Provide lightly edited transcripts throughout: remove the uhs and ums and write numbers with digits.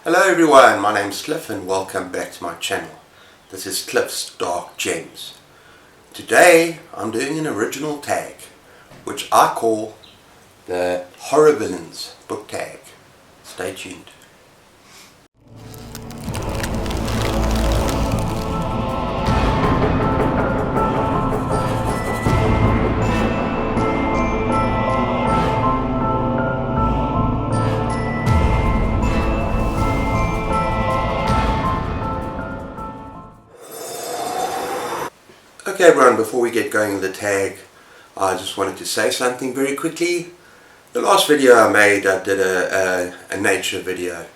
Hello everyone, my name's Cliff and welcome back to my channel. This is Cliff's Dark Gems. Today I'm doing an original tag which I call the Horror Villains book tag. Stay tuned. Okay everyone, before we get going with the tag, I just wanted to say something very quickly. The last video I made, I did a nature video,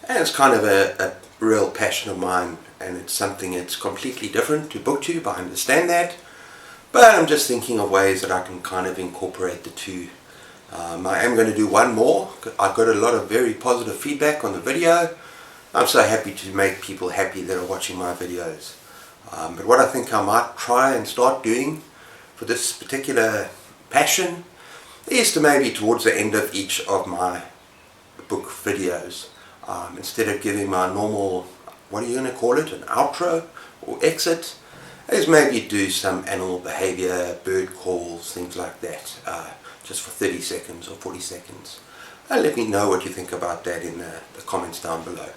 and it's kind of a real passion of mine, and it's something that's completely different to booktube, I understand that, but I'm just thinking of ways that I can kind of incorporate the two. I am going to do one more. I got a lot of very positive feedback on the video. I'm so happy to make people happy that are watching my videos. But what I think I might try and start doing for this particular passion is to maybe towards the end of each of my book videos, instead of giving my normal, what are you going to call it, an outro or exit, is maybe do some animal behavior, bird calls, things like that, just for 30 seconds or 40 seconds. And let me know what you think about that in the comments down below.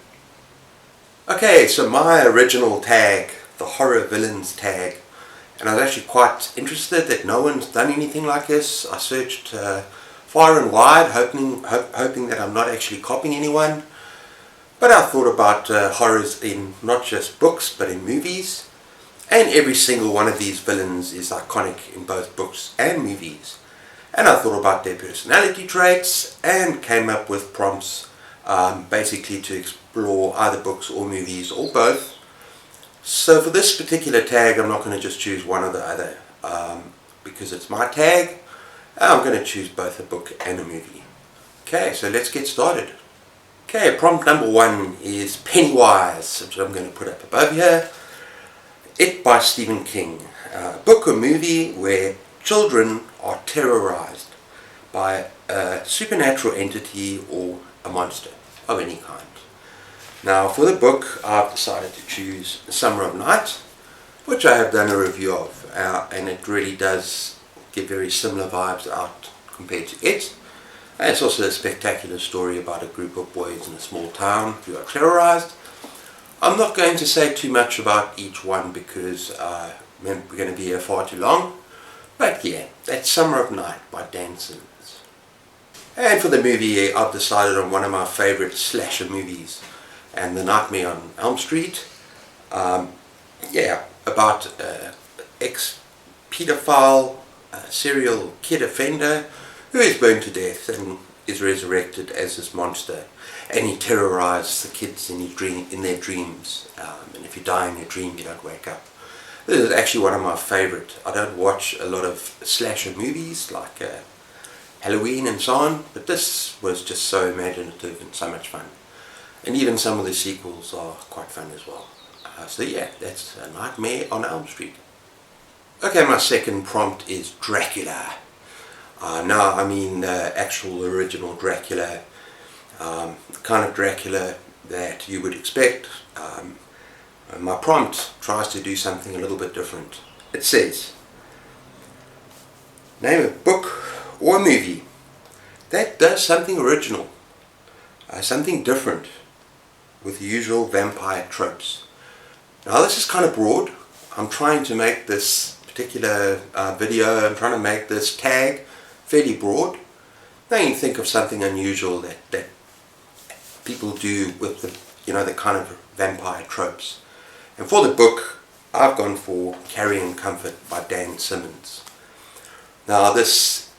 Okay, so my original tag, the Horror Villains tag, and I was actually quite interested that no one's done anything like this. I searched far and wide, hoping that I'm not actually copying anyone, but I thought about horrors in not just books but in movies, and every single one of these villains is iconic in both books and movies, and I thought about their personality traits and came up with prompts basically to explore either books or movies or both. So for this particular tag, I'm not going to just choose one or the other, because it's my tag. I'm going to choose both a book and a movie. Okay, so let's get started. Okay, prompt number one is Pennywise, which I'm going to put up above here. It by Stephen King. A book or movie where children are terrorized by a supernatural entity or a monster of any kind. Now for the book, I've decided to choose Summer of Night, which I have done a review of, and it really does give very similar vibes out compared to it. And it's also a spectacular story about a group of boys in a small town who are terrorized. I'm not going to say too much about each one because we're going to be here far too long, but yeah, that's Summer of Night by Dan Simmons. And for the movie, I've decided on one of my favorite slasher movies, and The Nightmare on Elm Street. About ex-pedophile, serial kid offender who is burned to death and is resurrected as this monster, and he terrorizes the kids in their dreams, and if you die in your dream you don't wake up. This is actually one of my favorite. I don't watch a lot of slasher movies like Halloween and so on, but this was just so imaginative and so much fun. And even some of the sequels are quite fun as well. So yeah, that's A Nightmare on Elm Street. Okay, my second prompt is Dracula. Now I mean actual original Dracula, the kind of Dracula that you would expect. My prompt tries to do something a little bit different. It says, name a book or a movie that does something original, something different with the usual vampire tropes. Now this is kind of broad. I'm trying to make this particular video, I'm trying to make this tag fairly broad. Now you think of something unusual that people do with the kind of vampire tropes. And for the book, I've gone for Carrying Comfort by Dan Simmons. Now this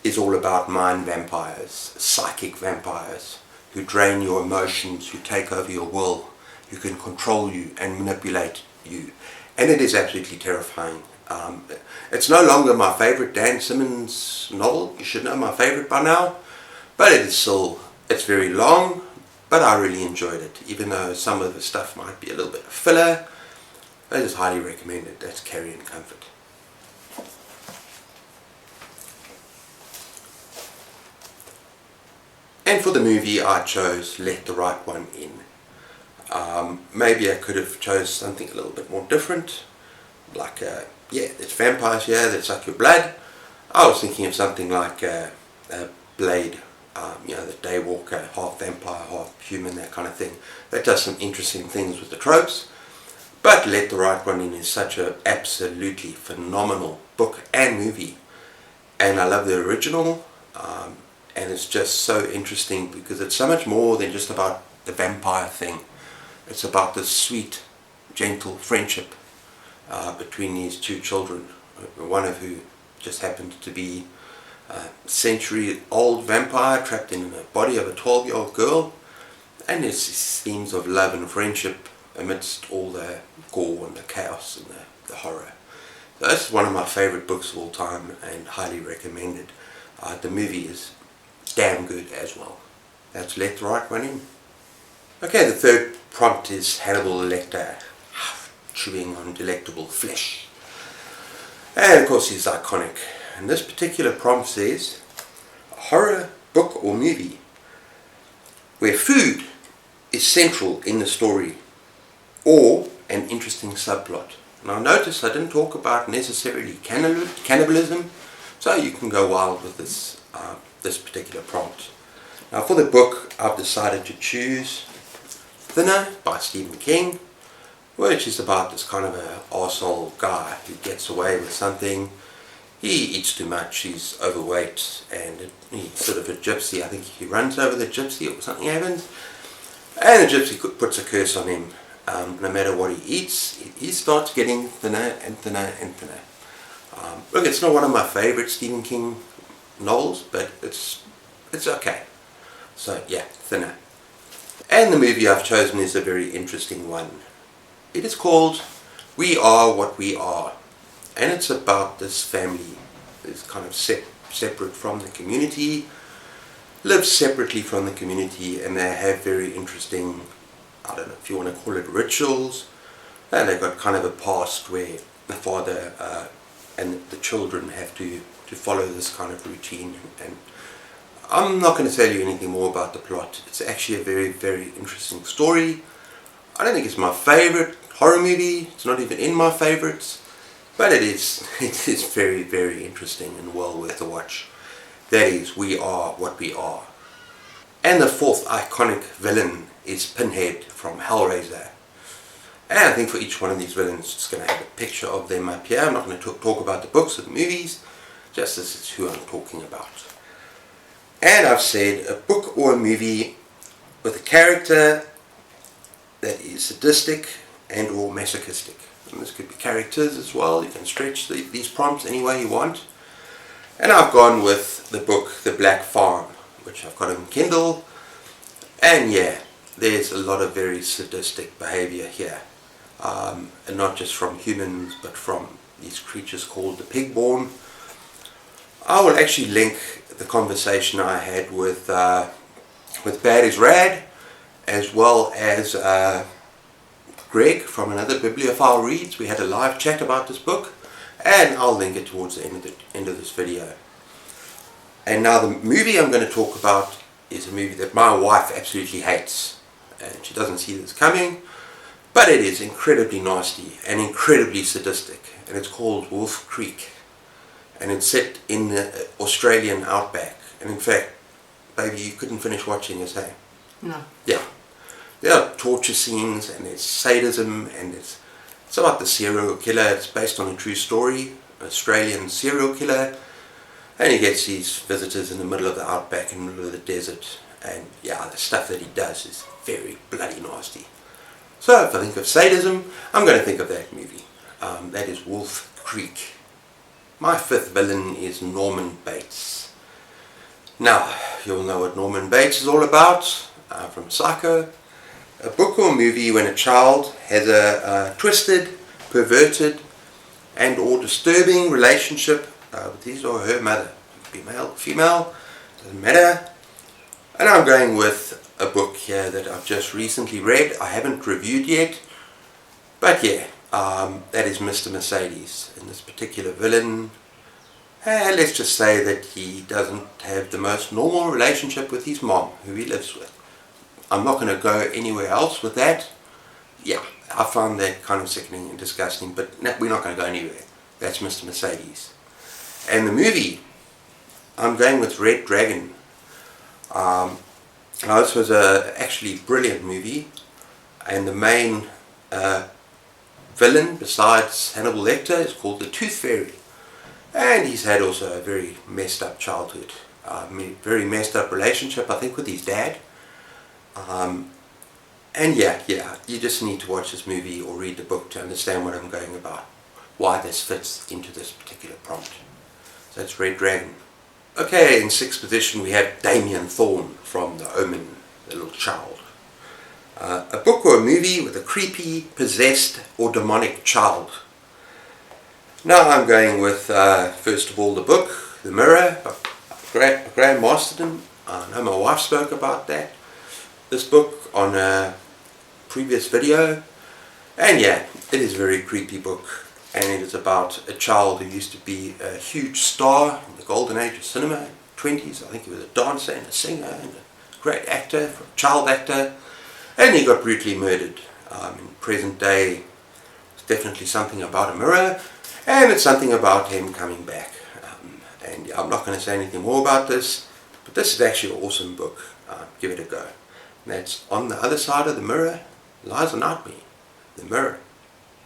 is all about mind vampires, psychic vampires, who drain your emotions, who take over your will, who can control you and manipulate you. And it is absolutely terrifying. It's no longer my favorite Dan Simmons novel. You should know my favorite by now. But it's very long, but I really enjoyed it. Even though some of the stuff might be a little bit of filler, I just highly recommend it. That's Carrying Comfort. And for the movie I chose Let the Right One In. Maybe I could have chose something a little bit more different, like yeah, there's vampires here that suck your blood. I was thinking of something like a Blade, you know, the Daywalker, half vampire, half human, that kind of thing. That does some interesting things with the tropes. But Let the Right One In is such an absolutely phenomenal book and movie. And I love the original, and it's just so interesting because it's so much more than just about the vampire thing. It's about this sweet, gentle friendship between these two children, one of who just happened to be a century-old vampire trapped in the body of a 12-year-old girl, and there's these themes of love and friendship amidst all the gore and the chaos and the horror. So this is one of my favourite books of all time and highly recommended. The movie is damn good as well. That's Let the Right One In. Okay, the third prompt is Hannibal Lector chewing on delectable flesh. And of course he's iconic. And this particular prompt says, a horror book or movie where food is central in the story or an interesting subplot. Now notice I didn't talk about necessarily cannibalism, so you can go wild with this particular prompt. Now for the book I've decided to choose Thinner by Stephen King, which is about this kind of an arsehole guy who gets away with something. He eats too much, he's overweight, and he's sort of a gypsy. I think he runs over the gypsy or something happens, and the gypsy puts a curse on him. No matter what he eats, he starts getting thinner and thinner and thinner. Look, it's not one of my favourite Stephen King novels, but it's okay. So yeah, Thinner. And the movie I've chosen is a very interesting one. It is called We Are What We Are, and it's about this family that's kind of separate from the community, lives separately from the community, and they have very interesting, I don't know if you want to call it rituals, and they've got kind of a past where the father and the children have to follow this kind of routine. And I'm not going to tell you anything more about the plot. It's actually a very, very interesting story. I don't think it's my favourite horror movie. It's not even in my favourites, but it is very, very interesting and well worth a watch. That is We Are What We Are. And the fourth iconic villain is Pinhead from Hellraiser. And I think for each one of these villains, it's going to have a picture of them up here. I'm not going to talk about the books or the movies, just this is who I'm talking about. And I've said a book or a movie with a character that is sadistic and or masochistic. And this could be characters as well. You can stretch these prompts any way you want. And I've gone with the book The Black Farm, which I've got on Kindle. And yeah, there's a lot of very sadistic behavior here. And not just from humans, but from these creatures called the Pigborn. I will actually link the conversation I had with Bad is Rad, as well as Greg from another Bibliophile Reads. We had a live chat about this book, and I'll link it towards the end of this video. And now the movie I'm going to talk about is a movie that my wife absolutely hates, and she doesn't see this coming, but it is incredibly nasty and incredibly sadistic, and it's called Wolf Creek, and it's set in the Australian outback. And in fact, baby, you couldn't finish watching it, eh? No. Yeah. There are torture scenes, and there's sadism, and it's about the serial killer. It's based on a true story, an Australian serial killer, and he gets these visitors in the middle of the outback, in the middle of the desert, and yeah, the stuff that he does is very bloody nasty. So if I think of sadism, I'm going to think of that movie. That is Wolf Creek. My fifth villain is Norman Bates. Now, you'll know what Norman Bates is all about from Psycho. A book or movie when a child has a twisted, perverted and or disturbing relationship with his or her mother. Female, doesn't matter. And I'm going with a book here that I've just recently read. I haven't reviewed yet, but yeah, that is Mr. Mercedes. And this particular villain And let's just say that he doesn't have the most normal relationship with his mom, who he lives with. I'm not going to go anywhere else with that. Yeah, I found that kind of sickening and disgusting, but no, we're not going to go anywhere. That's Mr. Mercedes. And the movie, I'm going with Red Dragon. Now this was a actually brilliant movie, and the main villain besides Hannibal Lector is called the Tooth Fairy. And he's had also a very messed up childhood, very messed up relationship, I think, with his dad. And yeah, you just need to watch this movie or read the book to understand what I'm going about, why this fits into this particular prompt. So it's Red Dragon. Okay, in sixth position we have Damian Thorn from the Omen, the little child. A book or a movie with a creepy, possessed or demonic child. Now I'm going with, first of all, the book, The Mirror, by Graham Masterton. I know my wife spoke about this book on a previous video. And yeah, it is a very creepy book. And it is about a child who used to be a huge star in the golden age of cinema, 20s. I think he was a dancer and a singer and a great actor, child actor. And he got brutally murdered. In present day, it's definitely something about a mirror. And it's something about him coming back. And I'm not going to say anything more about this, but this is actually an awesome book. Give it a go. And that's On the Other Side of the Mirror Lies a Nightmare. The Mirror.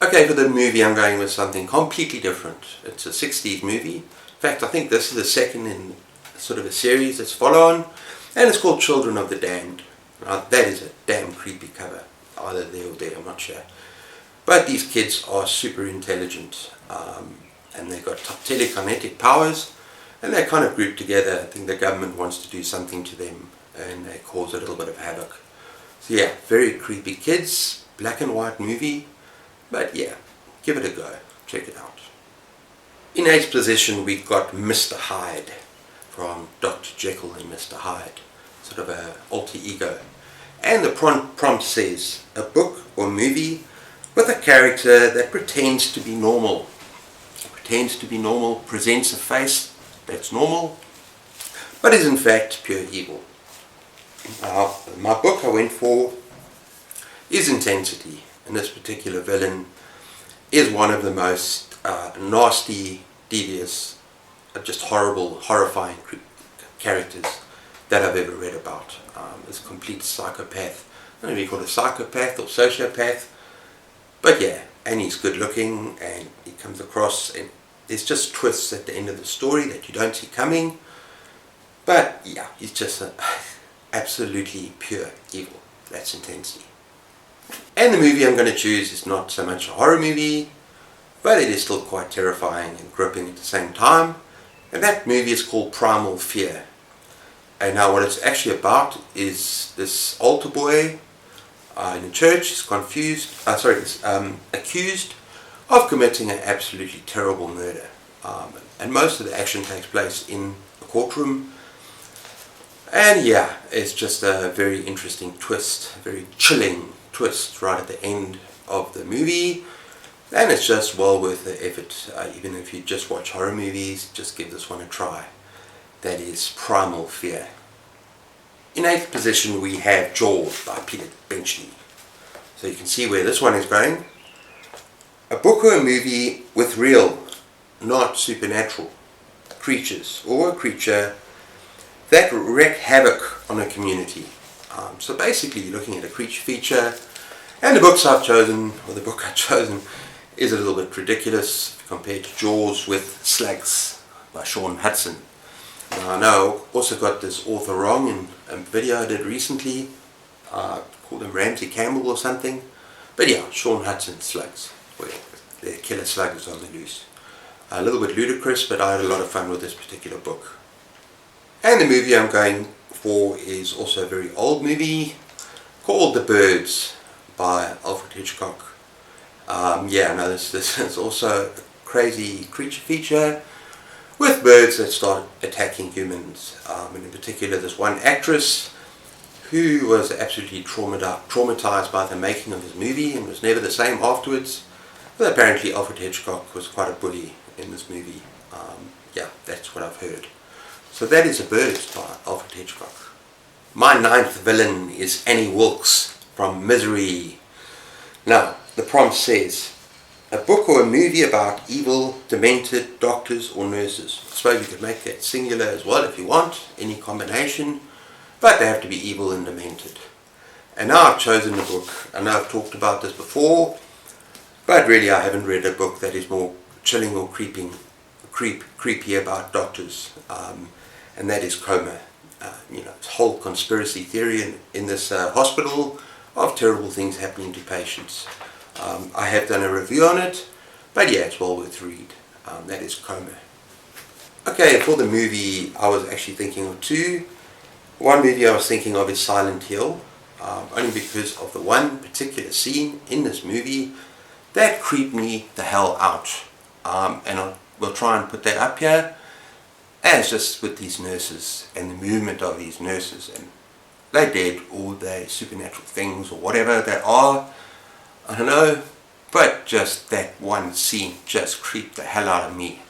Okay, for the movie I'm going with something completely different. It's a 60s movie. In fact, I think this is the second in sort of a series that's follow-on. And it's called Children of the Damned. Now, that is a damn creepy cover. Either there or there, I'm not sure. But these kids are super intelligent, and they've got telekinetic powers, and they're kind of grouped together. I think the government wants to do something to them, and they cause a little bit of havoc. So yeah, very creepy kids, black and white movie, but yeah, give it a go, check it out. In eighth position we've got Mr. Hyde from Dr. Jekyll and Mr. Hyde, sort of an alter ego. And the prompt says, a book or movie with a character that pretends to be normal. Presents a face that's normal, but is in fact pure evil. My book I went for is Intensity, and this particular villain is one of the most nasty, devious, just horrible, horrifying characters that I've ever read about. This complete psychopath. I don't know if you call it a psychopath or sociopath, but yeah, and he's good looking, and he comes across, and there's just twists at the end of the story that you don't see coming. But yeah, he's just absolutely pure evil. That's Intensity. And the movie I'm going to choose is not so much a horror movie, but it is still quite terrifying and gripping at the same time. And that movie is called Primal Fear. And now what it's actually about is this altar boy in a church is accused of committing an absolutely terrible murder. And most of the action takes place in a courtroom. And yeah, it's just a very interesting twist, a very chilling twist right at the end of the movie. And it's just well worth the effort. Even if you just watch horror movies, just give this one a try. That is Primal Fear. In eighth position we have Jaws by Peter Benchley. So you can see where this one is going. A book or a movie with real, not supernatural, creatures or a creature that wreak havoc on a community. So basically you're looking at a creature feature, and the book I've chosen is a little bit ridiculous compared to Jaws with Slugs by Sean Hudson. Now I know I also got this author wrong in a video I did recently, called him Ramsey Campbell or something. But yeah, Sean Hudson Slugs, where the killer slug is on the loose. A little bit ludicrous, but I had a lot of fun with this particular book. And the movie I'm going for is also a very old movie called The Birds by Alfred Hitchcock. This is also a crazy creature feature with birds that start attacking humans. And in particular this one actress who was absolutely traumatized by the making of this movie and was never the same afterwards. But apparently Alfred Hitchcock was quite a bully in this movie. Yeah, that's what I've heard. So that is A Birds by Alfred Hitchcock. My ninth villain is Annie Wilkes from Misery. Now, the prompt says, a book or a movie about evil, demented doctors or nurses. I suppose you could make that singular as well if you want, any combination, but they have to be evil and demented. And now I've chosen a book. I know I've talked about this before, but really I haven't read a book that is more chilling or creepy about doctors, and that is Coma. This whole conspiracy theory in this hospital of terrible things happening to patients. I have done a review on it, but yeah, it's well worth read. That is Coma. Okay, for the movie I was actually thinking of two. One movie I was thinking of is Silent Hill, only because of the one particular scene in this movie that creeped me the hell out. And we'll try and put that up here, as just with these nurses and the movement of these nurses, and they're dead or they're supernatural things or whatever they are, I don't know, but just that one scene just creeped the hell out of me.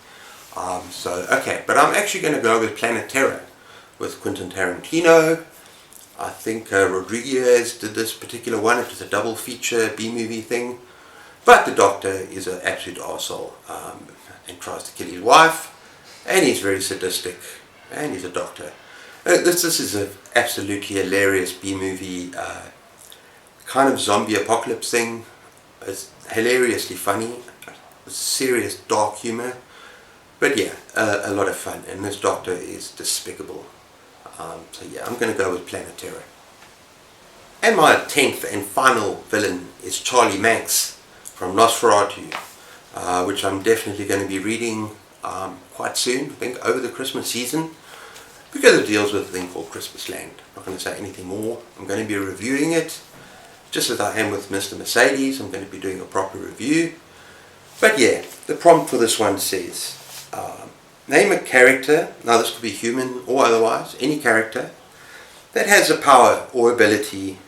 Okay, but I'm actually going to go with Planet Terror with Quentin Tarantino. I think Rodriguez did this particular one. It was a double feature B-movie thing, but the doctor is an absolute arsehole and tries to kill his wife, and he's very sadistic, and he's a doctor. This is an absolutely hilarious B-movie kind of zombie apocalypse thing. It's hilariously funny, serious dark humor, but yeah, a lot of fun, and this doctor is despicable. So yeah, I'm going to go with Planet Terror. And my 10th and final villain is Charlie Manx from Nosferatu, which I'm definitely going to be reading quite soon, I think over the Christmas season, because it deals with a thing called Christmas Land. I'm not going to say anything more. I'm going to be reviewing it, just as I am with Mr. Mercedes. I'm going to be doing a proper review. But yeah, the prompt for this one says, name a character, now this could be human or otherwise, any character, that has a power or ability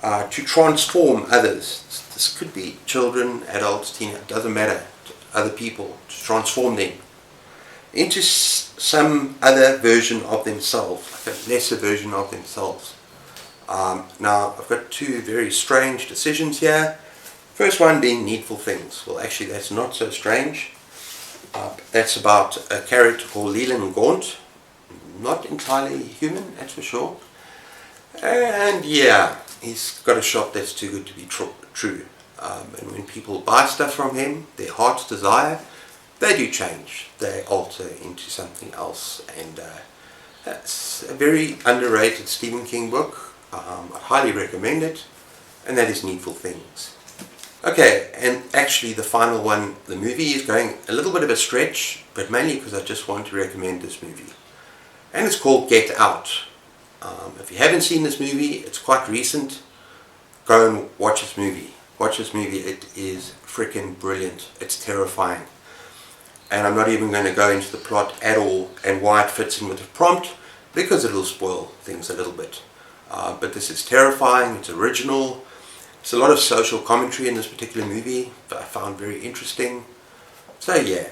to transform others. This could be children, adults, teenagers, doesn't matter, other people, to transform them into some other version of themselves, like a lesser version of themselves. Now, I've got two very strange decisions here. First one being Needful Things. Well, actually, that's not so strange. That's about a character called Leland Gaunt. Not entirely human, that's for sure. And yeah, he's got a shop that's too good to be true. And when people buy stuff from him, their heart's desire, they do change. They alter into something else. And that's a very underrated Stephen King book. I highly recommend it. And that is Needful Things. Okay, and actually the final one, the movie, is going a little bit of a stretch, but mainly because I just want to recommend this movie. And it's called Get Out. If you haven't seen this movie, it's quite recent. Go and watch this movie. Watch this movie. It is freaking brilliant. It's terrifying. And I'm not even going to go into the plot at all and why it fits in with the prompt, because it'll spoil things a little bit. But this is terrifying. It's original. There's a lot of social commentary in this particular movie that I found very interesting. So yeah,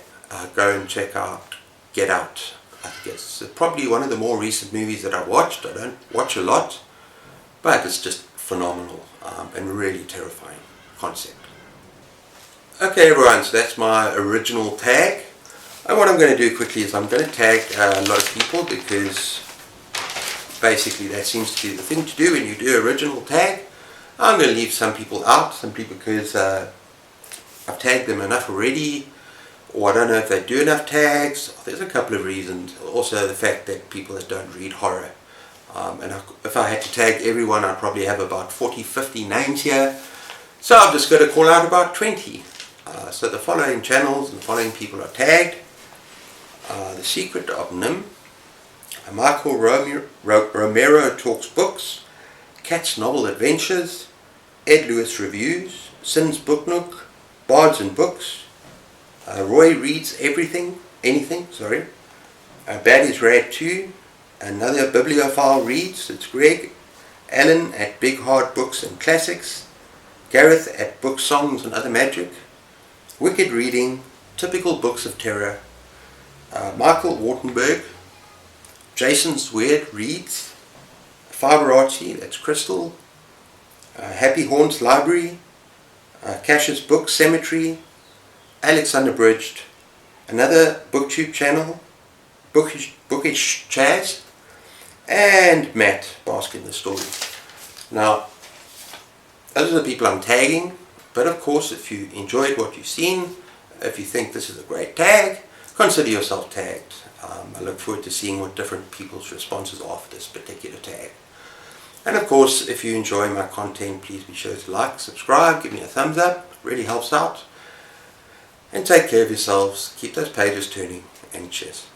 go and check out Get Out. I think it's probably one of the more recent movies that I've watched. I don't watch a lot, but it's just phenomenal and really terrifying concept. Okay everyone, so that's my original tag. And what I'm going to do quickly is I'm going to tag a lot of people, because basically that seems to be the thing to do when you do original tag. I'm going to leave some people out simply because I've tagged them enough already, or I don't know if they do enough tags. There's a couple of reasons. Also the fact that people that don't read horror. And if I had to tag everyone, I'd probably have about 40-50 names here. So I've just got to call out about 20. So the following channels and the following people are tagged. The Secret of Nim, Michael Romero Talks Books, Cat's Novel Adventures, Ed Lewis Reviews, Sin's Book Nook, Bards and Books, Roy Reads Anything, Baddies Rad 2, Another Bibliophile Reads, it's Greg, Alan at Big Hard Books and Classics, Gareth at Book Songs and Other Magic, Wicked Reading, Typical Books of Terror, Michael Wartenberg, Jason's Weird Reads, Fiberarchy, that's Crystal, Happy Haunts Library, Cash's Book Cemetery, Alex Underbridged, another booktube channel, Bookish Chaz, and Matt Basking the Story. Now, those are the people I'm tagging, but of course if you enjoyed what you've seen, if you think this is a great tag, consider yourself tagged. I look forward to seeing what different people's responses are for this particular tag. And of course, if you enjoy my content, please be sure to like, subscribe, give me a thumbs up, it really helps out. And take care of yourselves, keep those pages turning, and cheers.